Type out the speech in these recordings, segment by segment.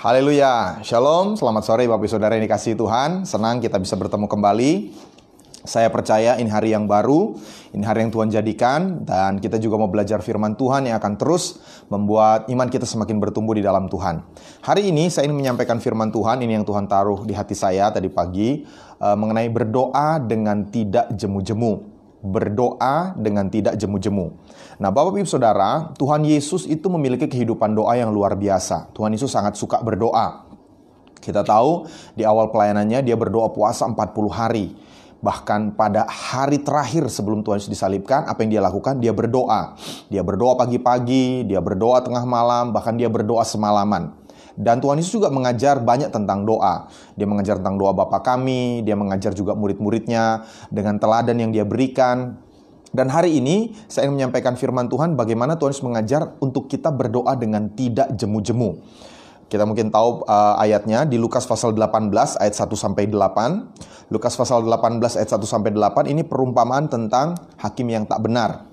Haleluya, Shalom, selamat sore Bapak Ibu Saudara yang dikasihi Tuhan. Senang kita bisa bertemu kembali. Saya percaya ini hari yang baru, ini hari yang Tuhan jadikan, dan kita juga mau belajar firman Tuhan yang akan terus membuat iman kita semakin bertumbuh di dalam Tuhan. Hari ini saya ingin menyampaikan firman Tuhan, ini yang Tuhan taruh di hati saya tadi pagi, mengenai berdoa dengan tidak jemu-jemu. Berdoa dengan tidak jemu-jemu. Nah, Bapak Ibu Saudara, Tuhan Yesus itu memiliki kehidupan doa yang luar biasa. Tuhan Yesus sangat suka berdoa. Kita tahu di awal pelayanannya dia berdoa puasa 40 hari. Bahkan pada hari terakhir sebelum Tuhan Yesus disalibkan, apa yang dia lakukan? Dia berdoa. Dia berdoa pagi-pagi, dia berdoa tengah malam, bahkan dia berdoa semalaman. Dan Tuhan Yesus juga mengajar banyak tentang doa. Dia mengajar tentang doa Bapa kami, dia mengajar juga murid-muridnya dengan teladan yang dia berikan. Dan hari ini saya ingin menyampaikan firman Tuhan bagaimana Tuhan Yesus mengajar untuk kita berdoa dengan tidak jemu-jemu. Kita mungkin tahu ayatnya di Lukas pasal 18 ayat 1-8. Lukas pasal 18 ayat 1-8 ini perumpamaan tentang hakim yang tak benar.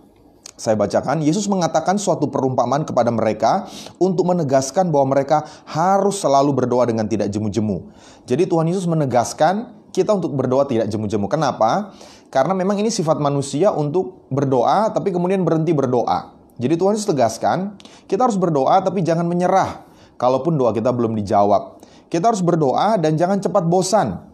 Saya bacakan, Yesus mengatakan suatu perumpamaan kepada mereka untuk menegaskan bahwa mereka harus selalu berdoa dengan tidak jemu-jemu. Jadi Tuhan Yesus menegaskan kita untuk berdoa tidak jemu-jemu. Kenapa? Karena memang ini sifat manusia untuk berdoa tapi kemudian berhenti berdoa. Jadi Tuhan Yesus tegaskan, kita harus berdoa tapi jangan menyerah kalaupun doa kita belum dijawab. Kita harus berdoa dan jangan cepat bosan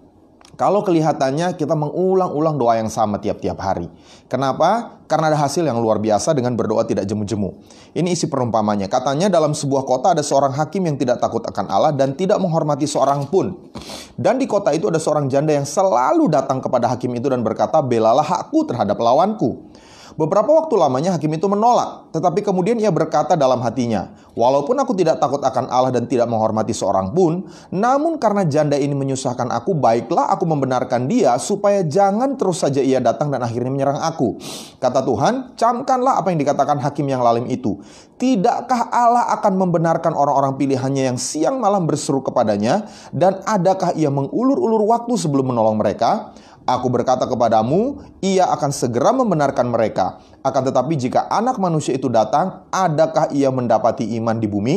kalau kelihatannya kita mengulang-ulang doa yang sama tiap-tiap hari. Kenapa? Karena ada hasil yang luar biasa dengan berdoa tidak jemu-jemu. Ini isi perumpamannya. Katanya dalam sebuah kota ada seorang hakim yang tidak takut akan Allah dan tidak menghormati seorang pun. Dan di kota itu ada seorang janda yang selalu datang kepada hakim itu dan berkata, "Belalah hakku terhadap lawanku." Beberapa waktu lamanya hakim itu menolak, tetapi kemudian ia berkata dalam hatinya, "Walaupun aku tidak takut akan Allah dan tidak menghormati seorang pun, namun karena janda ini menyusahkan aku, baiklah aku membenarkan dia supaya jangan terus saja ia datang dan akhirnya menyerang aku." Kata Tuhan, "Camkanlah apa yang dikatakan hakim yang lalim itu. Tidakkah Allah akan membenarkan orang-orang pilihannya yang siang malam berseru kepadanya, dan adakah ia mengulur-ulur waktu sebelum menolong mereka? Aku berkata kepadamu, ia akan segera membenarkan mereka. Akan tetapi jika anak manusia itu datang, adakah ia mendapati iman di bumi?"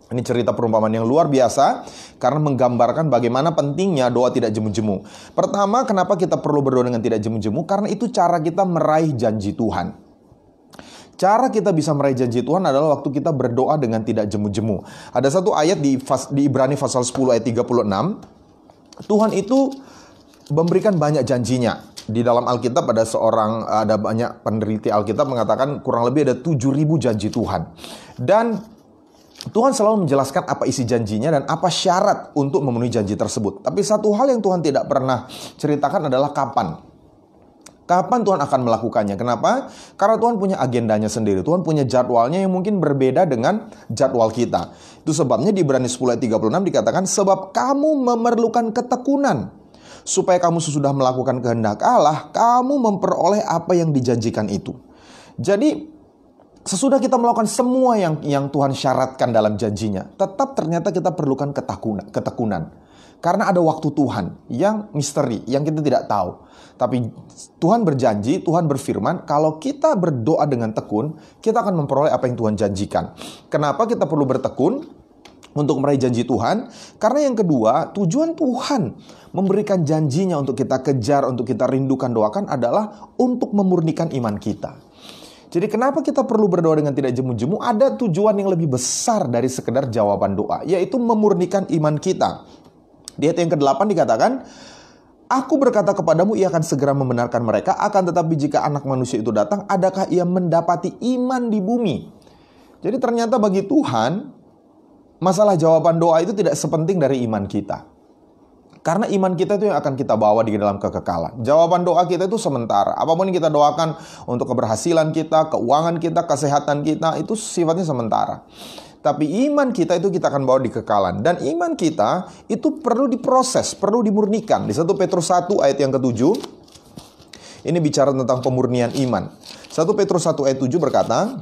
Ini cerita perumpamaan yang luar biasa karena menggambarkan bagaimana pentingnya doa tidak jemu-jemu. Pertama, kenapa kita perlu berdoa dengan tidak jemu-jemu? Karena itu cara kita meraih janji Tuhan. Cara kita bisa meraih janji Tuhan adalah waktu kita berdoa dengan tidak jemu-jemu. Ada satu ayat di Ibrani pasal 10 ayat 36. Tuhan itu memberikan banyak janjinya. Di dalam Alkitab ada banyak peneliti Alkitab mengatakan kurang lebih ada 7.000 janji Tuhan. Dan Tuhan selalu menjelaskan apa isi janjinya dan apa syarat untuk memenuhi janji tersebut. Tapi satu hal yang Tuhan tidak pernah ceritakan adalah kapan. Kapan Tuhan akan melakukannya? Kenapa? Karena Tuhan punya agendanya sendiri. Tuhan punya jadwalnya yang mungkin berbeda dengan jadwal kita. Itu sebabnya di Ibrani 10 ayat 36 dikatakan, "Sebab kamu memerlukan ketekunan, supaya kamu sesudah melakukan kehendak Allah, kamu memperoleh apa yang dijanjikan itu." Jadi, sesudah kita melakukan semua yang Tuhan syaratkan dalam janjinya, tetap ternyata kita perlukan ketekunan. Karena ada waktu Tuhan yang misteri, yang kita tidak tahu. Tapi Tuhan berjanji, Tuhan berfirman, kalau kita berdoa dengan tekun, kita akan memperoleh apa yang Tuhan janjikan. Kenapa kita perlu bertekun? Untuk meraih janji Tuhan, karena yang kedua, tujuan Tuhan memberikan janjinya untuk kita kejar, untuk kita rindukan, doakan adalah untuk memurnikan iman kita. Jadi kenapa kita perlu berdoa dengan tidak jemu-jemu? Ada tujuan yang lebih besar dari sekedar jawaban doa, yaitu memurnikan iman kita. Di ayat yang ke-8 dikatakan, "Aku berkata kepadamu, ia akan segera membenarkan mereka, akan tetapi jika anak manusia itu datang, adakah ia mendapati iman di bumi?" Jadi ternyata bagi Tuhan, masalah jawaban doa itu tidak sepenting dari iman kita. Karena iman kita itu yang akan kita bawa di dalam kekekalan. Jawaban doa kita itu sementara. Apapun yang kita doakan untuk keberhasilan kita, keuangan kita, kesehatan kita, itu sifatnya sementara. Tapi iman kita itu kita akan bawa di kekekalan. Dan iman kita itu perlu diproses, perlu dimurnikan. Di 1 Petrus 1 ayat yang ke-7, ini bicara tentang pemurnian iman. 1 Petrus 1 ayat 7 berkata,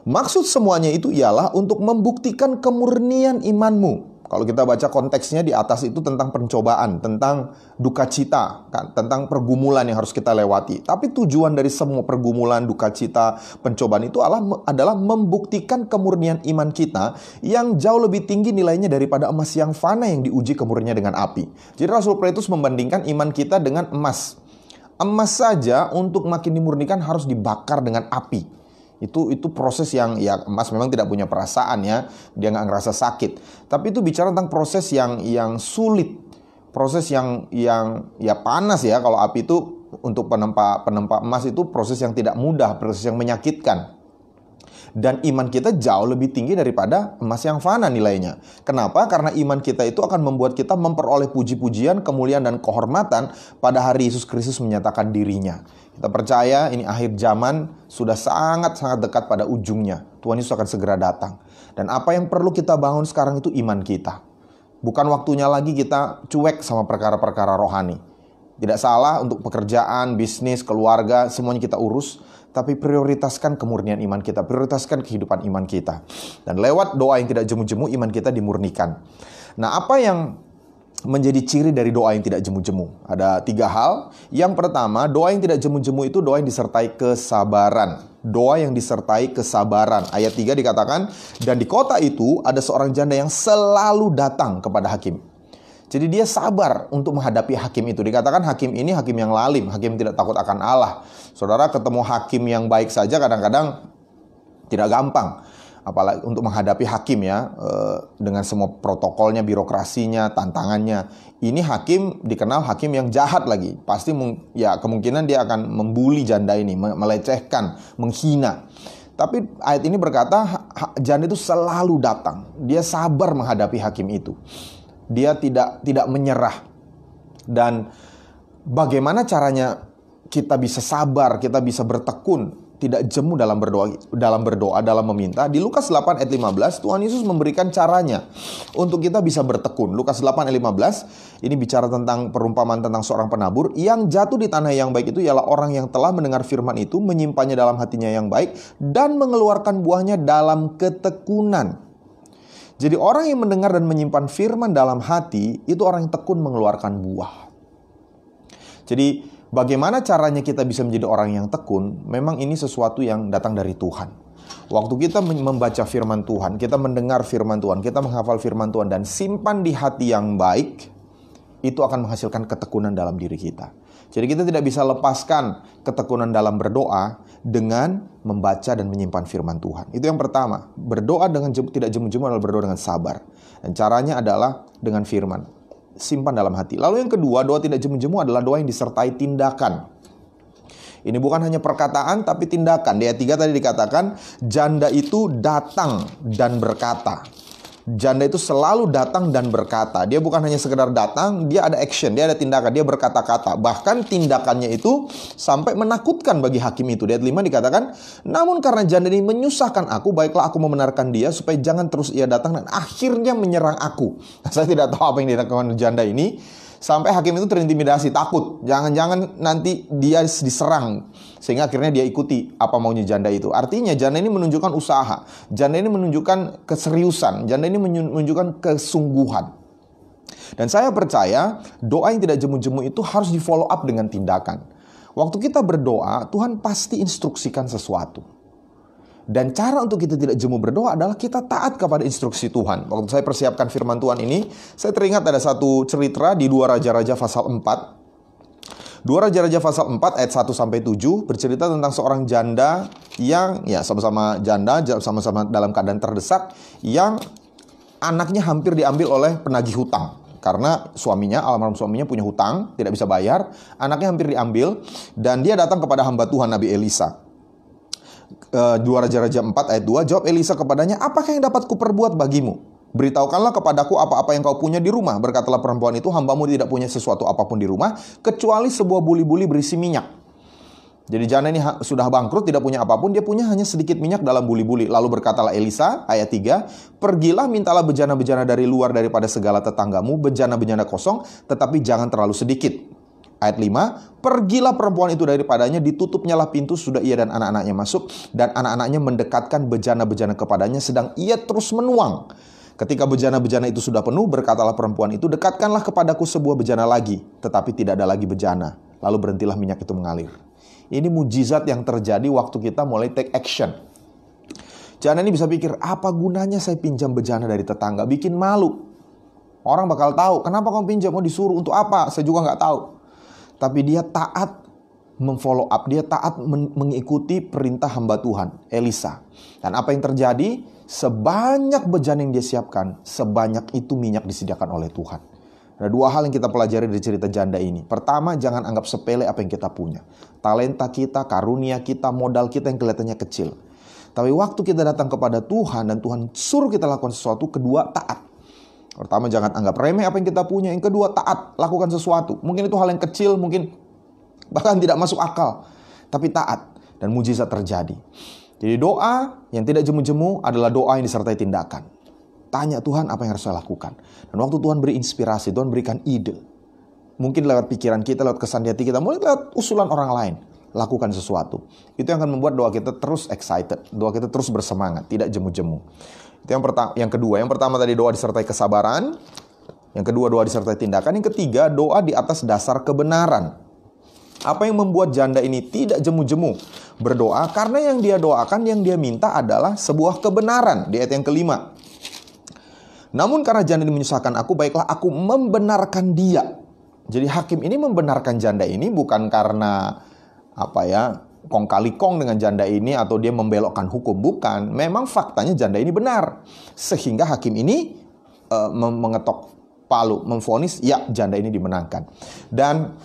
"Maksud semuanya itu ialah untuk membuktikan kemurnian imanmu, Kalau kita baca konteksnya di atas itu tentang pencobaan, tentang duka cita, kan? Tentang pergumulan yang harus kita lewati. Tapi tujuan dari semua pergumulan, duka cita, pencobaan itu adalah membuktikan kemurnian iman kita yang jauh lebih tinggi nilainya daripada emas yang fana yang diuji kemurniannya dengan api. Jadi Rasul Petrus membandingkan iman kita dengan emas. Emas saja untuk makin dimurnikan harus dibakar dengan api. Itu proses yang, ya emas memang tidak punya perasaan ya, dia nggak ngerasa sakit. Tapi itu bicara tentang proses yang sulit, proses yang ya panas ya. Kalau api itu untuk penempa emas itu proses yang tidak mudah, proses yang menyakitkan. Dan iman kita jauh lebih tinggi daripada emas yang fana nilainya. Kenapa? Karena iman kita itu akan membuat kita memperoleh puji-pujian, kemuliaan, dan kehormatan pada hari Yesus Kristus menyatakan dirinya. Kita percaya ini akhir zaman sudah sangat-sangat dekat pada ujungnya. Tuhan Yesus akan segera datang. Dan apa yang perlu kita bangun sekarang itu iman kita. Bukan waktunya lagi kita cuek sama perkara-perkara rohani. Tidak salah untuk pekerjaan, bisnis, keluarga, semuanya kita urus. Tapi prioritaskan kemurnian iman kita, prioritaskan kehidupan iman kita. Dan lewat doa yang tidak jemu-jemu, iman kita dimurnikan. Nah, apa yang menjadi ciri dari doa yang tidak jemu-jemu? Ada 3 hal. Yang pertama, doa yang tidak jemu-jemu itu doa yang disertai kesabaran. Doa yang disertai kesabaran. Ayat 3 dikatakan, dan di kota itu ada seorang janda yang selalu datang kepada hakim. Jadi dia sabar untuk menghadapi hakim itu. Dikatakan hakim ini hakim yang lalim, hakim tidak takut akan Allah. Saudara, ketemu hakim yang baik saja kadang-kadang tidak gampang. Apalagi untuk menghadapi hakim ya, dengan semua protokolnya, birokrasinya, tantangannya. Ini hakim dikenal hakim yang jahat lagi. Pasti ya kemungkinan dia akan membuli janda ini, melecehkan, menghina. Tapi ayat ini berkata janda itu selalu datang. Dia sabar menghadapi hakim itu. Dia tidak menyerah. Dan bagaimana caranya kita bisa sabar, kita bisa bertekun, tidak jemu dalam berdoa, dalam meminta. Di Lukas 8 ayat 15, Tuhan Yesus memberikan caranya untuk kita bisa bertekun. Lukas 8 ayat 15, ini bicara tentang perumpamaan tentang seorang penabur. Yang jatuh di tanah yang baik itu ialah orang yang telah mendengar firman itu, menyimpannya dalam hatinya yang baik, dan mengeluarkan buahnya dalam ketekunan. Jadi orang yang mendengar dan menyimpan firman dalam hati, itu orang yang tekun mengeluarkan buah. Jadi bagaimana caranya kita bisa menjadi orang yang tekun? Memang ini sesuatu yang datang dari Tuhan. Waktu kita membaca firman Tuhan, kita mendengar firman Tuhan, kita menghafal firman Tuhan, dan simpan di hati yang baik, itu akan menghasilkan ketekunan dalam diri kita. Jadi kita tidak bisa lepaskan ketekunan dalam berdoa dengan membaca dan menyimpan firman Tuhan. Itu yang pertama. Berdoa dengan tidak jemu-jemu adalah berdoa dengan sabar. Dan caranya adalah dengan firman. Simpan dalam hati. Lalu yang kedua, doa tidak jemu-jemu adalah doa yang disertai tindakan. Ini bukan hanya perkataan tapi tindakan. Di ayat 3 tadi dikatakan, janda itu datang dan berkata. Janda itu selalu datang dan berkata. Dia bukan hanya sekedar datang, dia ada action, dia ada tindakan, dia berkata-kata. Bahkan tindakannya itu sampai menakutkan bagi hakim itu. Di ayat 5 dikatakan, namun karena janda ini menyusahkan aku, baiklah aku membenarkan dia supaya jangan terus ia datang dan akhirnya menyerang aku. Nah, saya tidak tahu apa yang dilakukan janda ini. Sampai hakim itu terintimidasi, takut. Jangan-jangan nanti dia diserang. Sehingga akhirnya dia ikuti apa maunya janda itu. Artinya janda ini menunjukkan usaha. Janda ini menunjukkan keseriusan. Janda ini menunjukkan kesungguhan. Dan saya percaya doa yang tidak jemu-jemu itu harus di follow up dengan tindakan. Waktu kita berdoa, Tuhan pasti instruksikan sesuatu. Dan cara untuk kita tidak jemu berdoa adalah kita taat kepada instruksi Tuhan. Waktu saya persiapkan firman Tuhan ini, saya teringat ada satu cerita di 2 Raja-Raja pasal 4. 2 Raja-Raja pasal 4 ayat 1-7 bercerita tentang seorang janda yang ya sama-sama janda, sama-sama dalam keadaan terdesak, yang anaknya hampir diambil oleh penagih hutang. Karena almarhum suaminya punya hutang, tidak bisa bayar, anaknya hampir diambil, dan dia datang kepada hamba Tuhan Nabi Elisa. 2 Raja-Raja 4 ayat 2, jawab Elisa kepadanya, apakah yang dapat kuperbuat bagimu? Beritahukanlah kepadaku apa-apa yang kau punya di rumah. Berkatalah perempuan itu, hambamu tidak punya sesuatu apapun di rumah, kecuali sebuah buli-buli berisi minyak. Jadi janda ini sudah bangkrut, tidak punya apapun, dia punya hanya sedikit minyak dalam buli-buli. Lalu berkatalah Elisa, ayat 3, pergilah mintalah bejana-bejana dari luar daripada segala tetanggamu, bejana-bejana kosong, tetapi jangan terlalu sedikit. Ayat 5, pergilah perempuan itu daripadanya, ditutupnyalah pintu, sudah ia dan anak-anaknya masuk, dan anak-anaknya mendekatkan bejana-bejana kepadanya, sedang ia terus menuang. Ketika bejana-bejana itu sudah penuh, berkatalah perempuan itu, dekatkanlah kepadaku sebuah bejana lagi. Tetapi tidak ada lagi bejana. Lalu berhentilah minyak itu mengalir. Ini mujizat yang terjadi waktu kita mulai take action. Jangan ini bisa pikir, apa gunanya saya pinjam bejana dari tetangga? Bikin malu. Orang bakal tahu, kenapa kamu pinjam? Mau disuruh untuk apa? Saya juga nggak tahu. Tapi dia taat memfollow up. Dia taat mengikuti perintah hamba Tuhan, Elisa. Dan apa yang terjadi? Sebanyak bejana yang dia siapkan, sebanyak itu minyak disediakan oleh Tuhan. Ada dua hal yang kita pelajari dari cerita janda ini. Pertama, jangan anggap sepele apa yang kita punya. Talenta kita, karunia kita, modal kita yang kelihatannya kecil. Tapi waktu kita datang kepada Tuhan dan Tuhan suruh kita lakukan sesuatu, kedua, taat. Pertama, jangan anggap remeh apa yang kita punya. Yang kedua, taat, lakukan sesuatu. Mungkin itu hal yang kecil, mungkin bahkan tidak masuk akal. Tapi taat dan mujizat terjadi. Jadi doa yang tidak jemu-jemu adalah doa yang disertai tindakan. Tanya Tuhan apa yang harus saya lakukan. Dan waktu Tuhan beri inspirasi, Tuhan berikan ide. Mungkin lewat pikiran kita, lewat kesan di hati kita, mungkin lewat usulan orang lain. Lakukan sesuatu. Itu yang akan membuat doa kita terus excited. Doa kita terus bersemangat, tidak jemu-jemu. Itu yang kedua. Yang pertama tadi doa disertai kesabaran. Yang kedua doa disertai tindakan. Yang ketiga doa di atas dasar kebenaran. Apa yang membuat janda ini tidak jemu-jemu berdoa? Karena yang dia doakan, yang dia minta adalah sebuah kebenaran. Di ayat yang kelima. Namun karena janda ini menyusahkan aku, baiklah aku membenarkan dia. Jadi hakim ini membenarkan janda ini bukan karena kong kali kong dengan janda ini atau dia membelokkan hukum. Bukan. Memang faktanya janda ini benar. Sehingga hakim ini mengetok palu, memvonis ya janda ini dimenangkan. Dan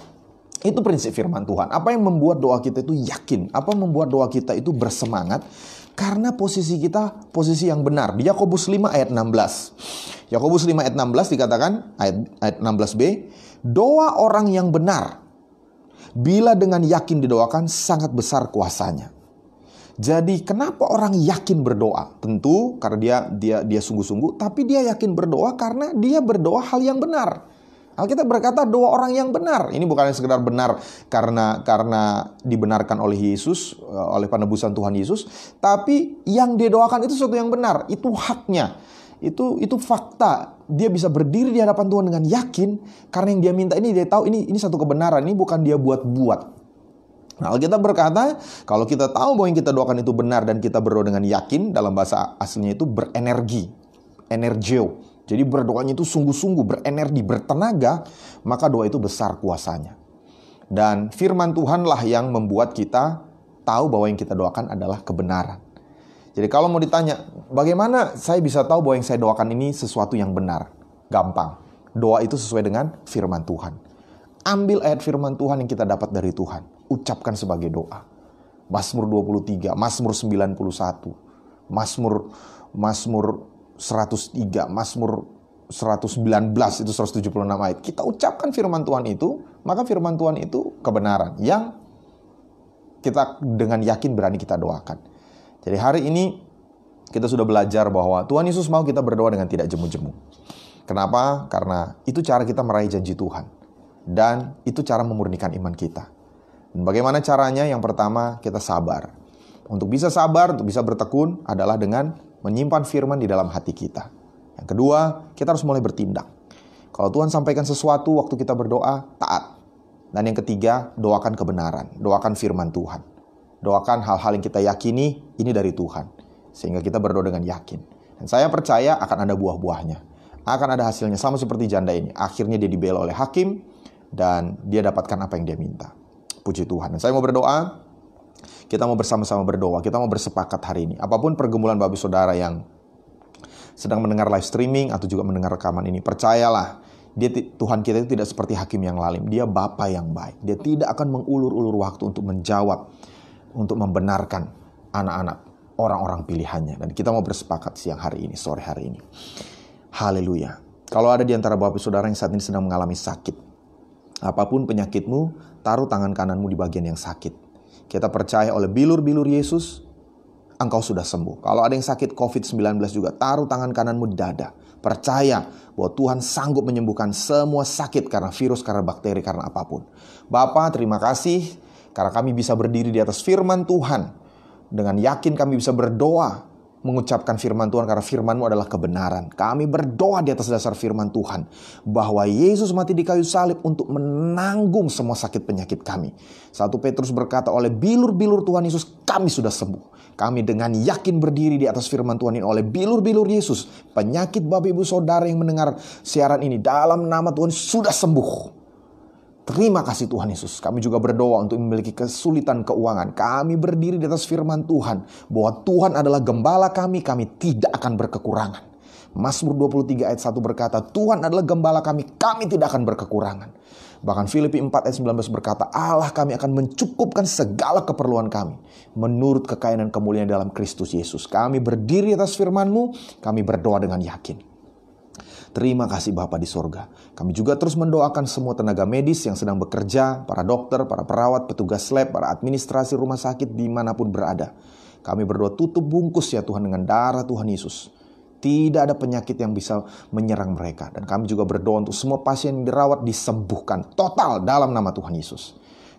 itu prinsip firman Tuhan. Apa yang membuat doa kita itu yakin? Apa yang membuat doa kita itu bersemangat? Karena posisi kita posisi yang benar. Di Yakobus 5 ayat 16. Yakobus 5 ayat 16 dikatakan, ayat 16b, doa orang yang benar, bila dengan yakin didoakan, sangat besar kuasanya. Jadi kenapa orang yakin berdoa? Tentu karena dia sungguh-sungguh, tapi dia yakin berdoa karena dia berdoa hal yang benar. Alkitab berkata doa orang yang benar. Ini bukan sekedar benar karena dibenarkan oleh Yesus, oleh penebusan Tuhan Yesus, tapi yang dia doakan itu sesuatu yang benar. Itu haknya. Itu fakta. Dia bisa berdiri di hadapan Tuhan dengan yakin karena yang dia minta ini dia tahu ini satu kebenaran. Ini bukan dia buat-buat. Nah, Alkitab berkata, kalau kita tahu bahwa yang kita doakan itu benar dan kita berdoa dengan yakin, dalam bahasa aslinya itu berenergi, energio. Jadi berdoanya itu sungguh-sungguh, berenergi, bertenaga, maka doa itu besar kuasanya. Dan firman Tuhanlah yang membuat kita tahu bahwa yang kita doakan adalah kebenaran. Jadi kalau mau ditanya, bagaimana saya bisa tahu bahwa yang saya doakan ini sesuatu yang benar? Gampang. Doa itu sesuai dengan firman Tuhan. Ambil ayat firman Tuhan yang kita dapat dari Tuhan. Ucapkan sebagai doa. Mazmur 23, Mazmur 91, Mazmur 103, Mazmur 119, itu 176 ayat. Kita ucapkan firman Tuhan itu, maka firman Tuhan itu kebenaran yang kita dengan yakin berani kita doakan. Jadi hari ini kita sudah belajar bahwa Tuhan Yesus mau kita berdoa dengan tidak jemu-jemu. Kenapa? Karena itu cara kita meraih janji Tuhan. Dan itu cara memurnikan iman kita. Dan bagaimana caranya? Yang pertama, kita sabar. Untuk bisa sabar, untuk bisa bertekun adalah dengan menyimpan firman di dalam hati kita. Yang kedua, kita harus mulai bertindak. Kalau Tuhan sampaikan sesuatu waktu kita berdoa, taat. Dan yang ketiga, doakan kebenaran. Doakan firman Tuhan. Doakan hal-hal yang kita yakini, ini dari Tuhan. Sehingga kita berdoa dengan yakin. Dan saya percaya akan ada buah-buahnya. Akan ada hasilnya, sama seperti janda ini. Akhirnya dia dibela oleh hakim, dan dia dapatkan apa yang dia minta. Puji Tuhan. Dan saya mau berdoa, kita mau bersama-sama berdoa, kita mau bersepakat hari ini. Apapun pergumulan Bapak Saudara yang sedang mendengar live streaming atau juga mendengar rekaman ini, percayalah, Tuhan kita itu tidak seperti hakim yang lalim. Dia Bapa yang baik. Dia tidak akan mengulur-ulur waktu untuk menjawab, untuk membenarkan anak-anak, orang-orang pilihannya. Dan kita mau bersepakat siang hari ini, sore hari ini. Haleluya. Kalau ada di antara Bapak Saudara yang saat ini sedang mengalami sakit, apapun penyakitmu, taruh tangan kananmu di bagian yang sakit. Kita percaya oleh bilur-bilur Yesus, engkau sudah sembuh. Kalau ada yang sakit COVID-19 juga, taruh tangan kananmu di dada. Percaya bahwa Tuhan sanggup menyembuhkan semua sakit karena virus, karena bakteri, karena apapun. Bapa, terima kasih karena kami bisa berdiri di atas firman Tuhan. Dengan yakin kami bisa berdoa mengucapkan firman Tuhan karena firman-Mu adalah kebenaran. Kami berdoa di atas dasar firman Tuhan bahwa Yesus mati di kayu salib untuk menanggung semua sakit penyakit kami. 1 Petrus berkata, oleh bilur-bilur Tuhan Yesus kami sudah sembuh. Kami dengan yakin berdiri di atas firman Tuhan ini, oleh bilur-bilur Yesus, penyakit Bapak Ibu Saudara yang mendengar siaran ini dalam nama Tuhan sudah sembuh. Terima kasih Tuhan Yesus. Kami juga berdoa untuk memiliki kesulitan keuangan. Kami berdiri di atas firman Tuhan bahwa Tuhan adalah gembala kami tidak akan berkekurangan. Mazmur 23 ayat 1 berkata, Tuhan adalah gembala kami tidak akan berkekurangan. Bahkan Filipi 4 ayat 19 berkata, Allah kami akan mencukupkan segala keperluan kami menurut kekayaan dan kemuliaan dalam Kristus Yesus. Kami berdiri di atas firman-Mu, kami berdoa dengan yakin. Terima kasih Bapa di sorga. Kami juga terus mendoakan semua tenaga medis yang sedang bekerja, para dokter, para perawat, petugas lab, para administrasi rumah sakit dimanapun berada. Kami berdoa tutup bungkus ya Tuhan dengan darah Tuhan Yesus. Tidak ada penyakit yang bisa menyerang mereka. Dan kami juga berdoa untuk semua pasien yang dirawat disembuhkan total dalam nama Tuhan Yesus.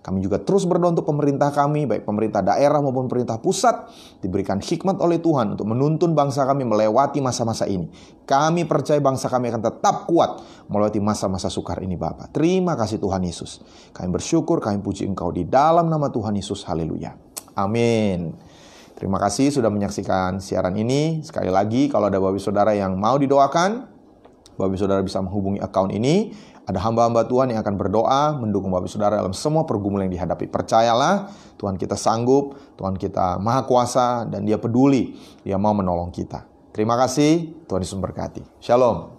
Kami juga terus berdoa untuk pemerintah kami, baik pemerintah daerah maupun pemerintah pusat, diberikan hikmat oleh Tuhan untuk menuntun bangsa kami melewati masa-masa ini. Kami percaya bangsa kami akan tetap kuat melewati masa-masa sukar ini Bapa. Terima kasih Tuhan Yesus. Kami bersyukur, kami puji Engkau di dalam nama Tuhan Yesus. Haleluya. Amin. Terima kasih sudah menyaksikan siaran ini. Sekali lagi, kalau ada Bapak Saudara yang mau didoakan, Bapak Saudara bisa menghubungi akun ini. Ada hamba-hamba Tuhan yang akan berdoa, mendukung Bapak Saudara dalam semua pergumulan yang dihadapi. Percayalah, Tuhan kita sanggup, Tuhan kita maha kuasa, dan Dia peduli, Dia mau menolong kita. Terima kasih, Tuhan Yesus memberkati. Shalom.